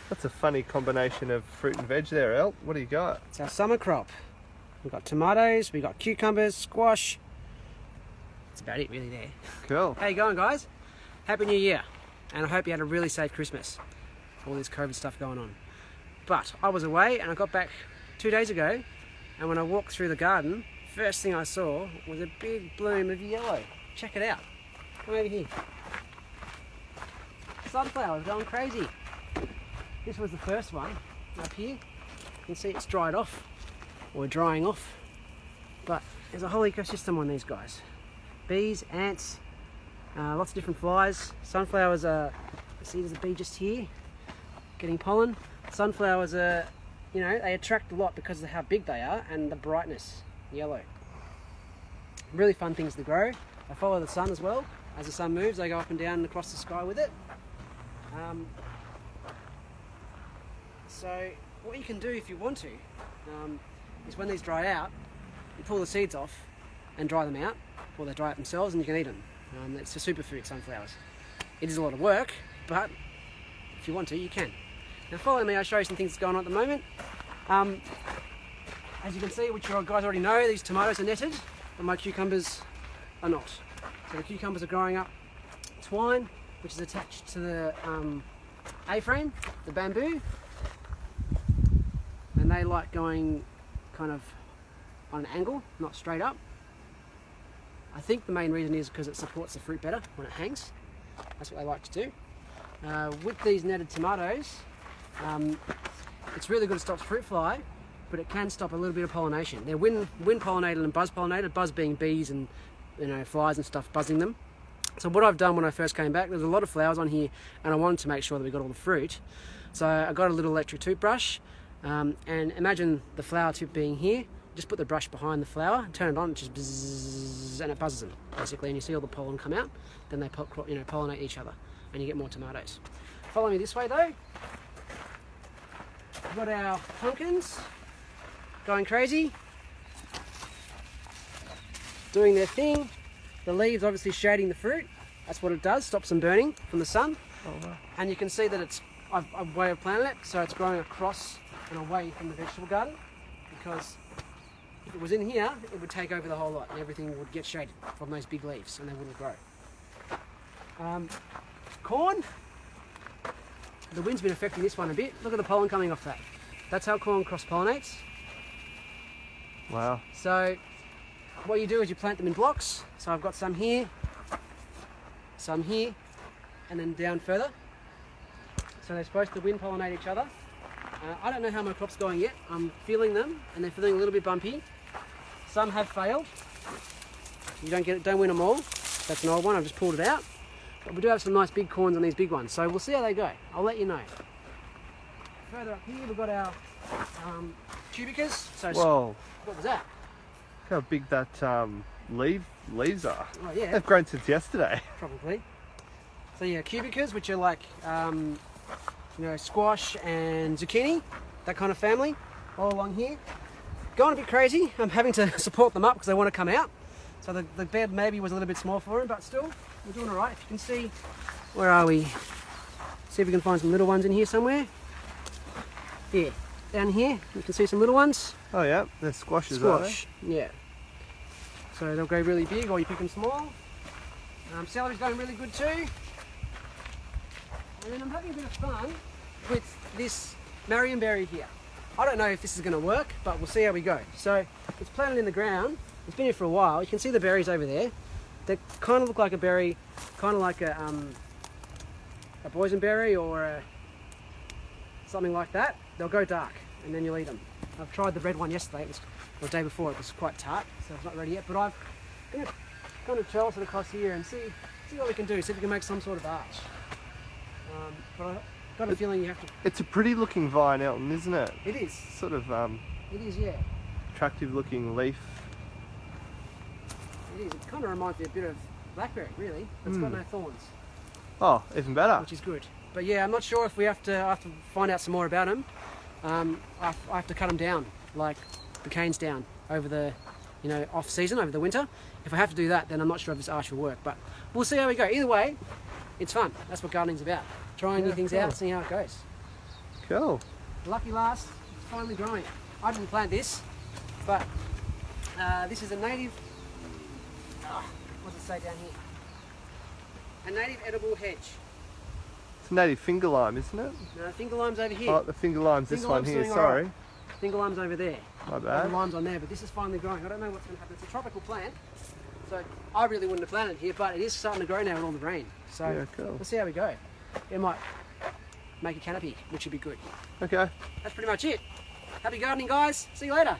That's a funny combination of fruit and veg there, El. What do you got? It's our summer crop. We've got tomatoes, we've got cucumbers, squash. That's about it really there. Cool. How you going, guys? Happy New Year. And I hope you had a really safe Christmas. All this COVID stuff going on. But I was away and I got back 2 days ago, and when I walked through the garden, first thing I saw was a big bloom of yellow. Check it out. Come over here. Sunflowers going crazy. This was the first one up here. You can see it's dried off, or drying off. But there's a whole ecosystem on these guys. Bees, ants, lots of different flies. Sunflowers are, see there's a bee just here, getting pollen. Sunflowers are, you know, they attract a lot because of how big they are and the brightness, yellow. Really fun things to grow. They follow the sun as well. As the sun moves, they go up and down and across the sky with it. So what you can do if you want to is when these dry out, you pull the seeds off and dry them out, or they dry out themselves and you can eat them. It's a superfood, sunflowers. It is a lot of work, but if you want to, you can. Now follow me, I'll show you some things that's going on at the moment. As you can see, which you guys already know, these tomatoes are netted, but my cucumbers are not. So the cucumbers are growing up twine, which is attached to the A-frame, the bamboo, and they like going kind of on an angle, not straight up. I think the main reason is because it supports the fruit better when it hangs. That's what they like to do. With these netted tomatoes, it's really good to stop fruit fly, but it can stop a little bit of pollination. They're wind pollinated and buzz pollinated, buzz being bees and, you know, flies and stuff buzzing them. So what I've done when I first came back, there's a lot of flowers on here and I wanted to make sure that we got all the fruit. So I got a little electric toothbrush, and imagine the flower tip being here. Just put the brush behind the flower, turn it on, it just bzzz, and it buzzes them basically, and you see all the pollen come out. Then they pollinate each other, and you get more tomatoes. Follow me this way though. We've got our pumpkins going crazy, doing their thing. The leaves obviously shading the fruit. That's what it does, stops them burning from the sun. Oh, wow. And you can see that it's a way of planting it, so it's growing across and away from the vegetable garden, because if it was in here, it would take over the whole lot and everything would get shaded from those big leaves and they wouldn't grow. Corn, the wind's been affecting this one a bit. Look at the pollen coming off that. That's how corn cross-pollinates. Wow. So what you do is you plant them in blocks. So I've got some here, and then down further. So they're supposed to wind pollinate each other. I don't know how my crop's going yet. I'm feeling them and they're feeling a little bit bumpy. Some have failed. You don't win them all. That's an old one, I've just pulled it out. But we do have some nice big corns on these big ones, so we'll see how they go. I'll let you know. Further up here we've got our tubicas. So whoa. What was that? Look how big that leaves are. Oh yeah. They've grown since yesterday. Probably. So yeah, cubicas, which are like you know, squash and zucchini, that kind of family, all along here. Going a bit crazy. I'm having to support them up because they want to come out. So the bed maybe was a little bit small for them, but still, we're doing all right. If you can see, where are we? See if we can find some little ones in here somewhere. Here, down here, you can see some little ones. Oh yeah, they're squashes, Squash, yeah. So they'll go really big, or you pick them small. Celery's going really good too. And then I'm having a bit of fun with this Marionberry here. I don't know if this is going to work, but we'll see how we go. So it's planted in the ground. It's been here for a while. You can see the berries over there. They kind of look like a berry, kind of like a boysenberry or something like that. They'll go dark and then you'll eat them. I've tried the red one yesterday, or the day before. It was quite tart, so it's not ready yet. But I'm going to kind of trail it across here and see what we can do. See if we can make some sort of arch. But I've got a feeling you have to... It's a pretty looking vine, Elton, isn't it? It is. Sort of it is, yeah. attractive looking leaf. It is. It kind of reminds me a bit of blackberry, really. It's got no thorns. Oh, even better. Which is good. But yeah, I'm not sure if I have to find out some more about them. I have to cut them down, like the canes down over the, you know, off season, over the winter. If I have to do that, then I'm not sure if this arch will work. But we'll see how we go. Either way, it's fun. That's what gardening's about. Trying new things out, seeing how it goes. Cool. Lucky last, it's finally growing. I didn't plant this, but this is a native, what does it say down here? A native edible hedge. It's a native finger lime, isn't it? No, finger lime's over here. Oh, the finger lime's this Finger one lime's here, doing sorry. alright. Finger lime's over there. My The bad. lime's on there, but this is finally growing. I don't know what's going to happen. It's a tropical plant, so I really wouldn't have planted it here, but it is starting to grow now with all the rain. So Yeah, cool. let's see how we go. It might make a canopy, which would be good. Okay. That's pretty much it. Happy gardening, guys. See you later.